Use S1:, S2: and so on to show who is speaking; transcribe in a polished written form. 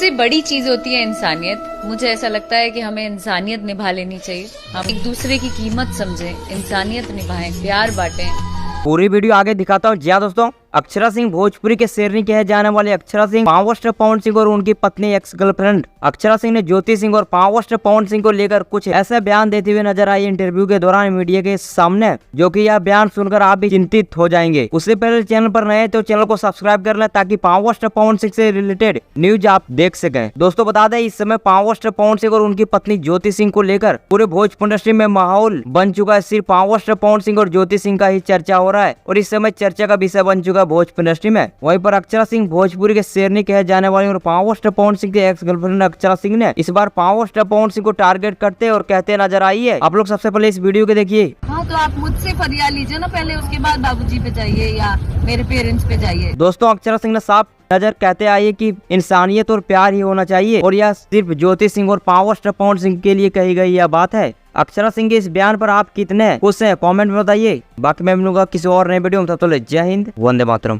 S1: सबसे बड़ी चीज होती है इंसानियत। मुझे ऐसा लगता है कि हमें इंसानियत निभा लेनी चाहिए। हम एक दूसरे की कीमत समझें, इंसानियत निभाएं, प्यार बांटें।
S2: पूरी वीडियो आगे दिखाता हूँ। जी हाँ दोस्तों, अक्षरा सिंह भोजपुरी के शेरनी कहे जाने वाले अक्षरा सिंह, पावर स्टार पवन सिंह और उनकी पत्नी एक्स गर्लफ्रेंड अक्षरा सिंह ने ज्योति सिंह और पावर स्टार पवन सिंह को लेकर कुछ ऐसा बयान देते हुए नजर आई इंटरव्यू के दौरान मीडिया के सामने, जो कि यह बयान सुनकर आप भी चिंतित हो जाएंगे। उससे पहले चैनल पर नए तो चैनल को सब्सक्राइब कर लें ताकि पावर स्टार पवन सिंह से रिलेटेड न्यूज आप देख सकें। दोस्तों बता दें, इस समय पावर स्टार पवन सिंह और उनकी पत्नी ज्योति सिंह को लेकर पूरे भोजपुरी इंडस्ट्री में माहौल बन चुका है। सिर्फ पावर स्टार पवन सिंह और ज्योति सिंह का ही चर्चा हो रहा है और इस समय चर्चा का विषय बन चुका है भोजपुरी इंडस्ट्री में। वहीं पर अक्षरा सिंह भोजपुरी के शेरनी कहे जाने वाली और पावर स्टार पवन सिंह के एक्स गर्लफ्रेंड अक्षरा सिंह ने इस बार पावर स्टार पवन सिंह को टारगेट करते और कहते नजर आई है। आप लोग सबसे पहले इस वीडियो को देखिए।
S3: हाँ, तो आप मुझसे फरियाद लीजिए ना पहले, उसके बाद बाबूजी पे जाइए या मेरे पेरेंट्स पे जाइए।
S2: दोस्तों अक्षरा सिंह ने साफ नजर कहते आई है कि इंसानियत और प्यार ही होना चाहिए और यह सिर्फ ज्योति सिंह और पावर स्टार पवन सिंह के लिए कही गई यह बात है। अक्षरा सिंह के इस बयान पर आप कितने खुश हैं कमेंट में बताइए। बाकी मैं मिलूंगा किसी और नए वीडियो में, तब तक जय हिंद, वंदे मातरम।